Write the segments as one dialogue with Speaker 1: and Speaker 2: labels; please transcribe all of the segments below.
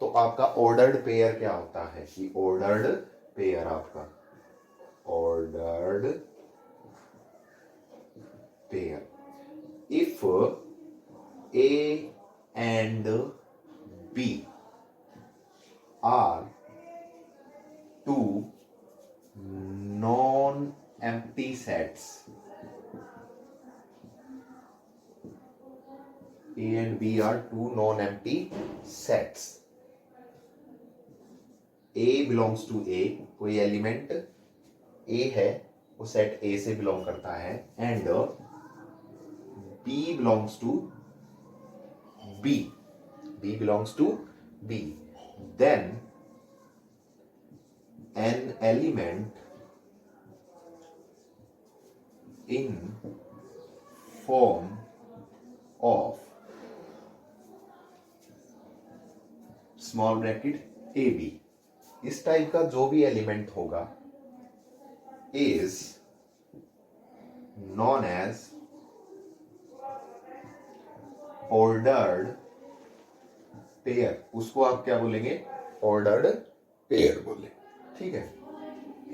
Speaker 1: तो आपका ordered pair क्या होता है कि ऑर्डर्ड पेयर आपका ordered pair if A and B are two non-empty sets. A and B are two non-empty sets. A belongs to A, कोई element A है वो सेट A से बिलोंग करता है, and B belongs to B. B belongs to B. Then an element in form of small bracket a b, इस type का जो भी एलिमेंट होगा is known as ordered pair. उसको आप क्या बोलेंगे? ऑर्डर्ड पेयर बोले. ठीक है.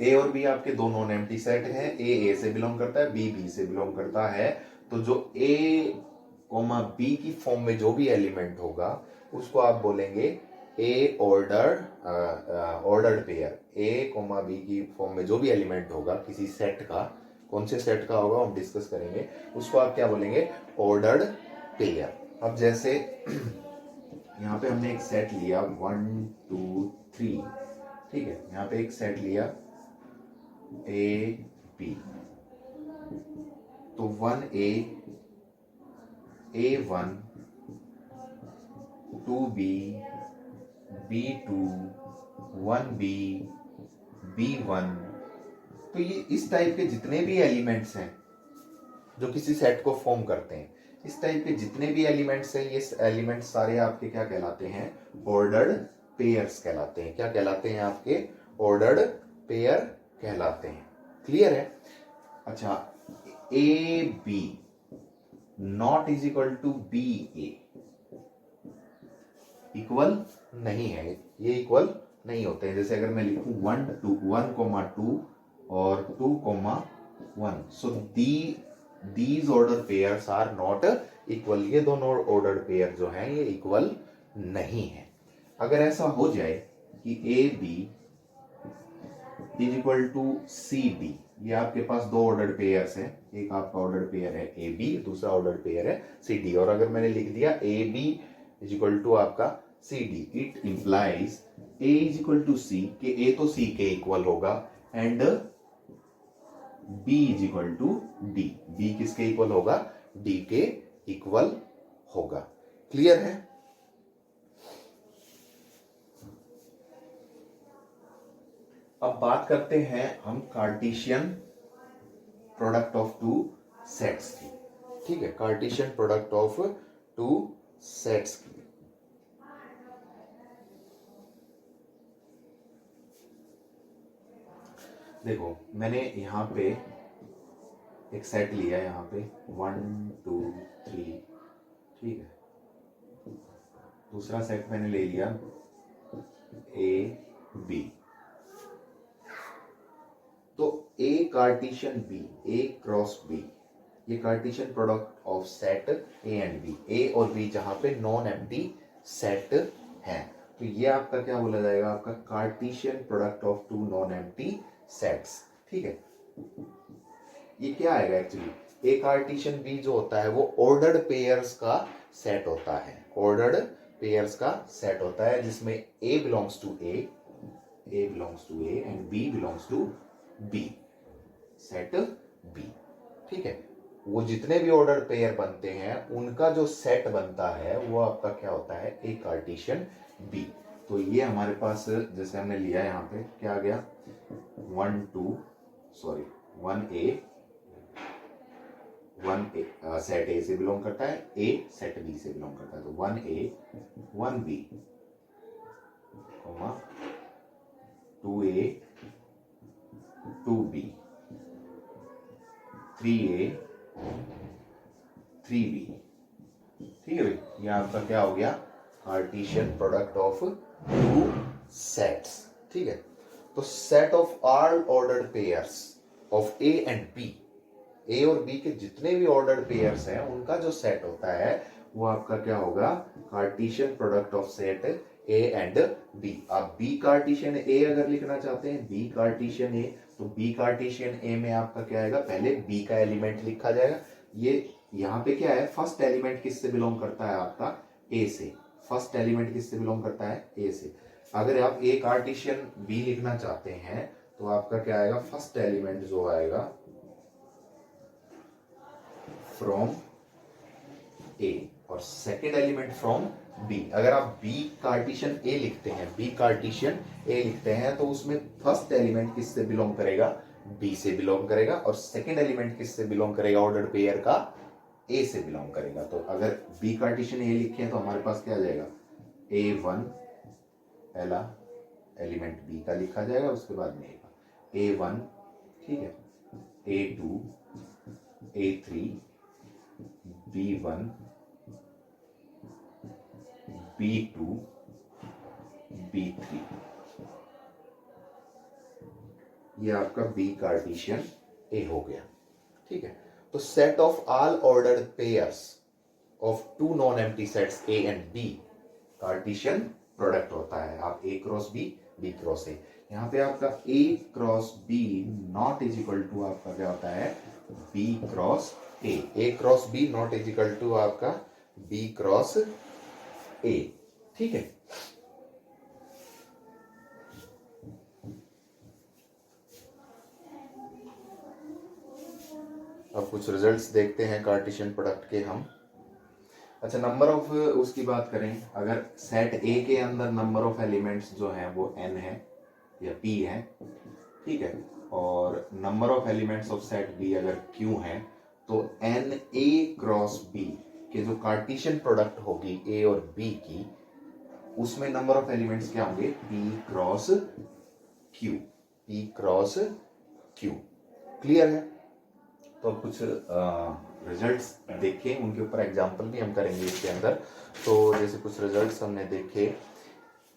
Speaker 1: ए और बी आपके दो नॉन एम्प्टी सेट हैं. ए से बिलोंग करता है, बी बी से बिलोंग करता है. तो जो ए कोमा बी की फॉर्म में जो भी एलिमेंट होगा उसको आप बोलेंगे ए ऑर्डर्ड पेयर. ए कोमा बी की फॉर्म में जो भी एलिमेंट होगा किसी सेट का, कौन से सेट का होगा हम डिस्कस करेंगे, उसको आप क्या बोलेंगे? Ordered pair. अब जैसे यहाँ पे हमने एक सेट लिया 1 2 3. ठीक है. यहाँ पे एक सेट लिया ए बी. तो 1A A1 2B B2 1B B1. तो ये इस टाइप के जितने भी एलिमेंट्स हैं जो किसी सेट को फॉर्म करते हैं, इस टाइप के जितने भी एलिमेंट्स हैं, ये एलिमेंट्स सारे आपके क्या कहलाते हैं? ऑर्डर्ड पेयर्स कहलाते हैं. क्या कहलाते हैं? आपके ऑर्डर्ड पेयर कहलाते हैं. क्लियर है? अच्छा, a b not is equal to B a, equal नहीं है. ये इक्वल नहीं होते हैं. जैसे अगर मैं लिखूं 1,2 और 2,1, so these order pairs are not equal. ये दोनों ऑर्डर पेयर जो हैं ये इक्वल नहीं है. अगर ऐसा हो जाए कि a B is equal to C d, ये आपके पास दो ऑर्डर पेयर्स हैं. एक आपका ऑर्डर पेयर है ए बी, दूसरा ऑर्डर पेयर है सी डी. और अगर मैंने लिख दिया A B is equal to आपका C D, it implies A is equal to C, कि ए तो सी के इक्वल होगा, and B is equal to D. B किसके इक्वल होगा? डी के इक्वल होगा. क्लियर है? अब बात करते हैं हम Cartesian product of two sets की. ठीक है. Cartesian product of two sets की. देखो, मैंने यहां पे एक सेट लिया है, यहां पे 1 2 3. ठीक है. दूसरा सेट मैंने ले लिया ए बी. तो A Cartesian B, A cross B, ये Cartesian product of set A and B. A और बी जहां पे नॉन एम्प्टी सेट है, तो ये आपका क्या बोला जाएगा? आपका Cartesian product of two non empty sets. ठीक है. ये क्या आएगा एक्चुअली? ए कार्टेशियन बी जो होता है वो ऑर्डर्ड पेयर्स का सेट होता है. ऑर्डर्ड पेयर्स का सेट होता है जिसमें A belongs to A and B belongs to B. Set B. ठीक है. वो जितने भी ऑर्डर पेयर बनते हैं उनका जो सेट बनता है वो आपका क्या होता है? A Cartesian B. तो ये हमारे पास जैसे हमने लिया यहाँ पे क्या आ गया? 1A सेट ए से बिलोंग करता है, ए सेट बी से बिलोंग करता है. तो 1A 1B 2A 2B 3A 3B. ठीक है भाई. ये आपका क्या हो गया? Cartesian product of two sets, ठीक है। तो set of all ordered pairs of A and B, A और बी के जितने भी ऑर्डर्ड पेयर्स हैं उनका जो सेट होता है वो आपका क्या होगा, Cartesian product of set A and b. आप बी कार्टेशियन ए अगर लिखना चाहते हैं, बी कार्टेशियन ए, तो बी कार्टेशियन ए में आपका क्या आएगा, पहले बी का एलिमेंट लिखा जाएगा। ये यहाँ पे क्या है, फर्स्ट एलिमेंट किससे बिलोंग करता है आपका, ए से। फर्स्ट एलिमेंट किससे बिलोंग करता है, ए से। अगर आप ए कार्टेशियन बी लिखना चाहते हैं तो आपका क्या आएगा, फर्स्ट एलिमेंट जो आएगा फ्रॉम ए और सेकेंड एलिमेंट फ्रॉम बी। अगर आप बी कार्टेशियन ए लिखते हैं, बी कार्टेशियन ए लिखते हैं तो उसमें फर्स्ट एलिमेंट किससे बिलोंग करेगा, बी से बिलोंग करेगा, और सेकेंड एलिमेंट किससे बिलोंग करेगा, ऑर्डर पेयर का ए से बिलोंग करेगा। तो अगर बी कार्टेशियन ए लिखे तो हमारे पास क्या आ जाएगा, A1 पहला एलिमेंट बी का लिखा जाएगा, उसके बाद में A1, ठीक है, A2, A3, B1, B2, B3, ये आपका बी कार्टेशियन ए हो गया, ठीक है। तो set of all ordered pairs of two non empty sets A and B Cartesian product होता है। आप A cross B, B cross A, यहाँ पे आपका A cross B not is equal to आपका क्या होता है, B cross A. A cross B not is equal to आपका बी क्रॉस ए, ठीक है। अब कुछ रिजल्ट्स देखते हैं कार्टेशियन प्रोडक्ट के हम। अच्छा, नंबर ऑफ उसकी बात करें, अगर सेट ए के अंदर नंबर ऑफ एलिमेंट्स जो हैं वो n है या p है, ठीक है, और number of elements of set b अगर q है, तो n a क्रॉस b के जो कार्टेशियन प्रोडक्ट होगी a और b की, उसमें नंबर ऑफ एलिमेंट्स क्या होंगे, p cross q, p cross q। Clear है। तो कुछ रिजल्ट्स देखें, उनके ऊपर एग्जांपल भी हम करेंगे इसके अंदर। तो जैसे कुछ रिजल्ट्स हमने देखे,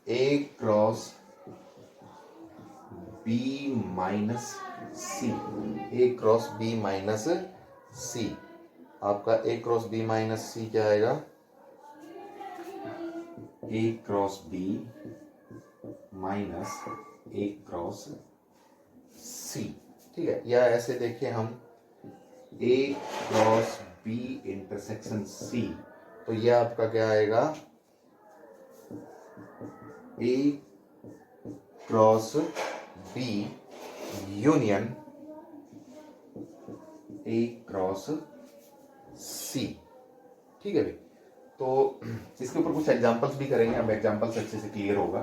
Speaker 1: A cross B minus C, A cross B minus C, आपका A cross B minus C क्या आएगा, A cross B minus A cross C, ठीक है। या ऐसे देखें हम, A cross B intersection C, तो ये आपका क्या आएगा, A cross B union A cross C, ठीक है भाई। तो इसके ऊपर कुछ एग्जांपल्स भी करेंगे, अब एग्जांपल्स अच्छे से क्लियर होगा।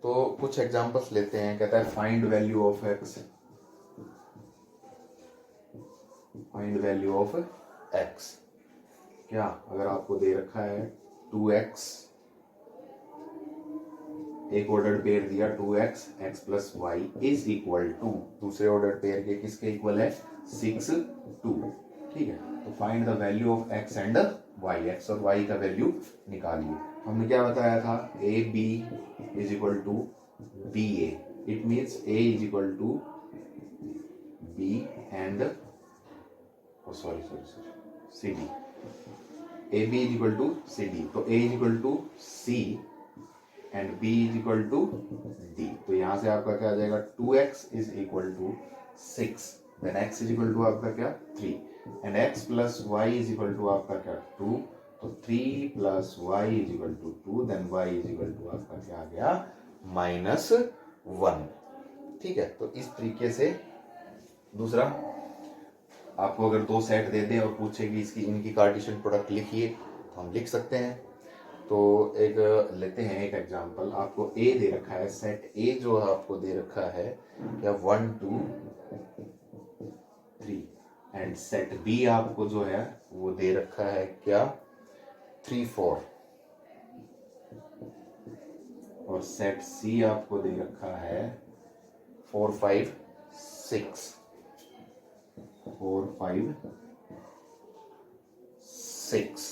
Speaker 1: तो कुछ एग्जांपल्स लेते हैं। कहता है find value of x, find value of x. क्या, अगर आपको दे रखा है 2x, एक ऑर्डर पेयर दिया 2x, x plus Y is equal to, दूसरे ऑर्डर पेयर के किसके इक्वल है, 6, 2, ठीक है। तो find the value of x and y, x और y का वैल्यू निकालिए। हमने क्या बताया था, A B is equal to B A, it means A is equal to B and sorry C D, A B is equal to C D. तो A is equal to C and B is equal to d. तो यहां से आपका क्या आ जाएगा, 2x is equal to 6, then x is equal to आपका क्या 3, and x plus Y is equal to आपका क्या 2, तो 3 plus Y is equal to 2, then y is equal to आपका क्या आ गया -1, ठीक है। तो इस तरीके से दूसरा, आपको अगर दो सेट दे दें और पूछे कि इसकी इनकी कार्टेशियन प्रोडक्ट लिखिए, तो हम लिख सकते हैं। तो एक लेते हैं एक एग्जांपल। आपको ए दे रखा है, सेट ए जो आपको दे रखा है क्या 1 2 3, एंड सेट बी आपको जो है वो दे रखा है क्या 3 4, और सेट सी आपको दे रखा है 4 5 6, 4 5 6।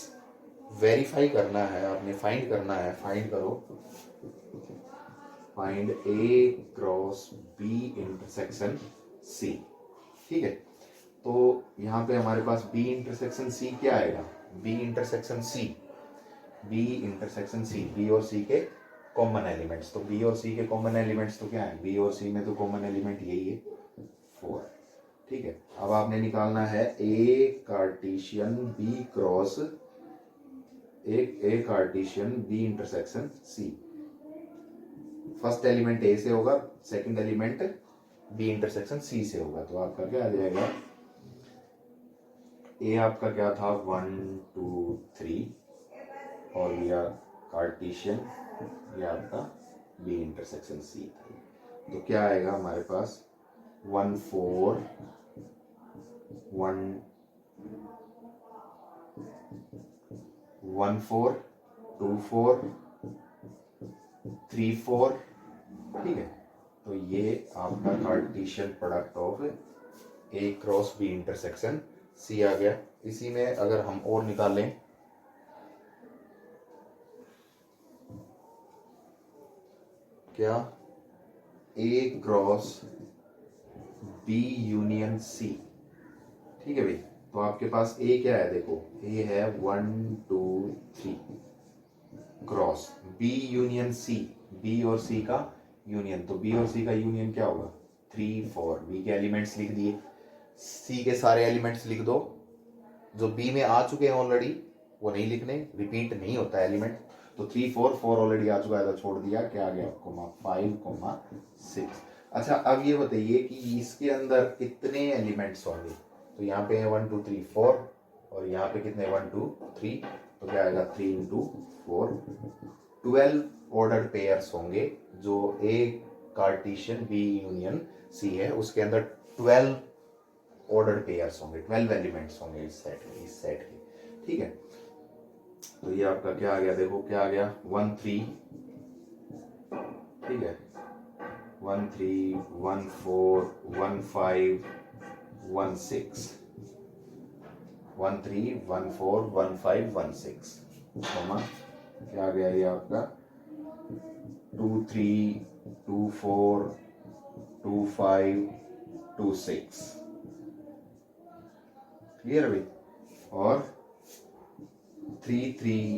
Speaker 1: वेरीफाई करना है, आपने फाइंड करना है, फाइंड करो, फाइंड ए क्रॉस बी इंटरसेक्शन सी। ठीक है, तो यहाँ पे हमारे पास बी इंटरसेक्शन सी क्या आएगा, B intersection C, B intersection C, B और सी के कॉमन एलिमेंट्स, तो बी और सी के कॉमन एलिमेंट्स तो क्या है, बी और सी में तो कॉमन एलिमेंट यही है 4। ठीक है, अब आपने निकालना है A Cartesian B cross A Cartesian B intersection C. First element A से होगा, second element B intersection C से होगा, तो आपका क्या आ जाएगा, ए आपका क्या था 1 2 3 और ये कार्टेशियन, ये आपका बी इंटरसेक्शन सी था, तो क्या आएगा हमारे पास 1 4 1 1 4 2 4 3 4। ठीक है, तो ये आपका Cartesian product of A cross B intersection C आ गया। इसी में अगर हम और निकालें, क्या A cross B union C. ठीक है भाई, तो आपके पास ए क्या है, देखो ए है 1 2 3 cross B union C, B और सी का यूनियन, तो बी और सी का यूनियन क्या होगा 3 4। बी के एलिमेंट्स लिख दिए, सी के सारे एलिमेंट्स लिख दो, जो बी में आ चुके हैं ऑलरेडी वो नहीं लिखने, रिपीट नहीं होता एलिमेंट, तो 3 4 4 ऑलरेडी आ चुका है तो छोड़ दिया, क्या आ गया 5 6। अच्छा, अब ये बताइए कि इसके अंदर कितने एलिमेंट्स होंगे, तो यहाँ पे है 1 2 3 4 और यहाँ पे कितने 1 2 3, तो क्या आएगा 3 इंटू 4 12 ऑर्डर्ड पेयर्स होंगे, जो ए कार्टेशियन बी यूनियन सी है उसके अंदर 12 ऑर्डर्ड पेयर्स होंगे, 12 एलिमेंट्स होंगे इस सेट के। ठीक है, तो ये आपका क्या आ गया, देखो क्या आ गया 1 3। ठीक है, 1 3 1 4 1 5 1 6 1 3 1 4 1 5 1 6, क्या आ गया ये आपका 2 3 2 4 2 5 2 6। क्लियर भाई, और 3 3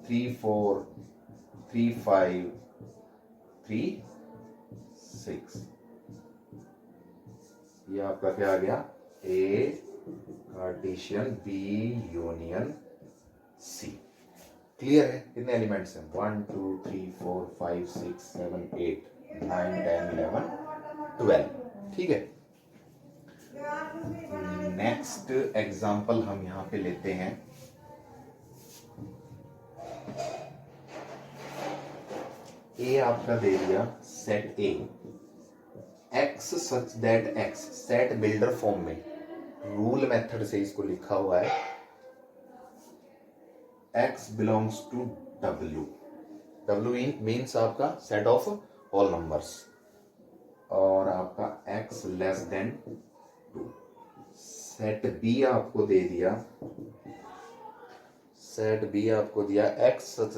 Speaker 1: 3 4 3 5 3 6, ये आपका क्या आ गया A Cartesian B union C. Clear है, कितने एलिमेंट्स हैं 1 2 3 4 5 6 7 8 9 10 11 12। ठीक है, नेक्स्ट एग्जांपल हम यहां पे लेते हैं, ए आपका दे दिया set a x such that x, set builder form में रूल मेथड से इसको लिखा हुआ है x belongs to w, w means आपका सेट ऑफ ऑल नंबर्स, और आपका x less than 2। Set b आपको दे दिया, सेट b आपको दिया x such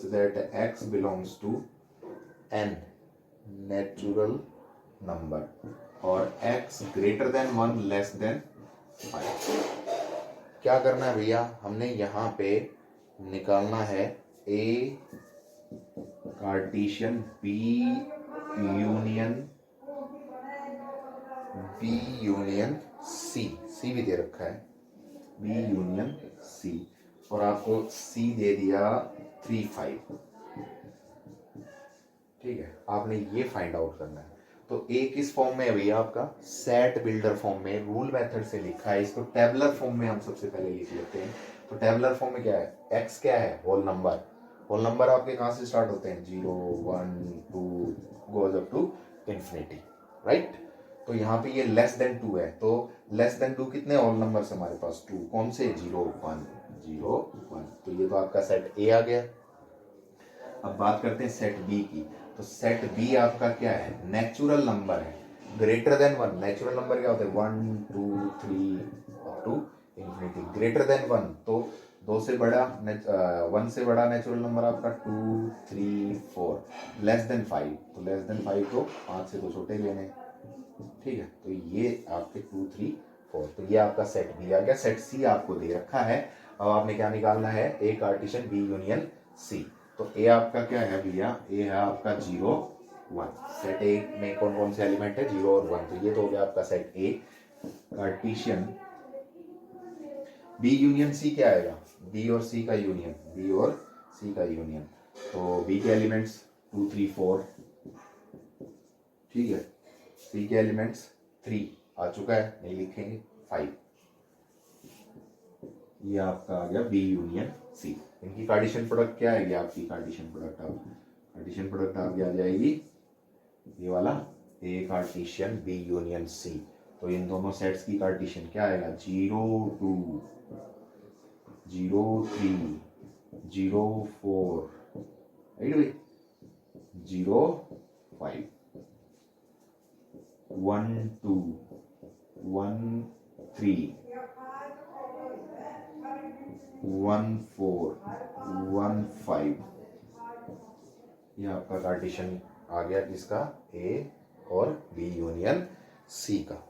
Speaker 1: that x belongs to n natural number और x greater than 1 less than 5। क्या करना है भैया, हमने यहाँ पे निकालना है ए कार्टेशियन बी यूनियन सी भी दे रखा है बी यूनियन सी, और आपको सी दे दिया 3 5। ठीक है, आपने ये फाइंड आउट करना है, तो ए किस फॉर्म में है भैया आपका सेट बिल्डर फॉर्म में, रूल मेथड से लिखा है, इसको टेबलर फॉर्म में हम सबसे पहले लिख लेते हैं। तो टेबलर फॉर्म में क्या है, एक्स क्या है होल नंबर आपके कहां से स्टार्ट होते हैं 0 1 2 goes up to infinity, right. तो यहाँ पे ये लेस देन 2 है, तो लेस देन 2 कितने होल नंबर हमारे पास 2, कौन से 0 1 0 1, तो ये तो आपका सेट ए आ गया। अब बात करते हैं सेट बी की, तो सेट बी आपका क्या है नेचुरल नंबर है ग्रेटर देन 1। नेचुरल नंबर क्या होता है 1 2 3 up to infinity. Greater than 1 तो 2 से बड़ा 1 से बड़ा नेचुरल नंबर आपका 2 3 4। लेस देन 5 तो लेस देन 5 तो 5 से तो छोटे लेने, ठीक है। तो ये आपके 2 3 4, तो ये आपका सेट बी आ गया। सेट सी आपको दे रखा है, अब आपने क्या निकालना है, ए कार्टेशियन बी यूनियन सी। तो ए आपका क्या है भैया, ए है आपका 0 1। सेट ए में कौन कौन से एलिमेंट है, 0 और 1, तो ये तो हो गया आपका set a. Cartesian B union c क्या आएगा, बी और सी का यूनियन, बी और सी का यूनियन। तो बी के एलिमेंट्स 2 3 4, ठीक है। सी के एलिमेंट्स 3 आ चुका है, नहीं लिखेंगे 5। ये आपका आ गया बी यूनियन सी। इनकी कार्टेशियन प्रोडक्ट क्या आएगी आपकी, कार्टेशियन प्रोडक्ट कार्टेशियन प्रोडक्ट आपकी आ जाएगी ये वाला, ए कार्टेशियन बी यूनियन सी। तो इन दोनों सेट्स की कार्टेशियन क्या आएगा, 0 2 0 3 0 4, राइट भाई, 0 5 1 2 1 3 1 4 1 5। ये आपका कार्टेशियन आ गया किसका, ए और बी यूनियन सी का।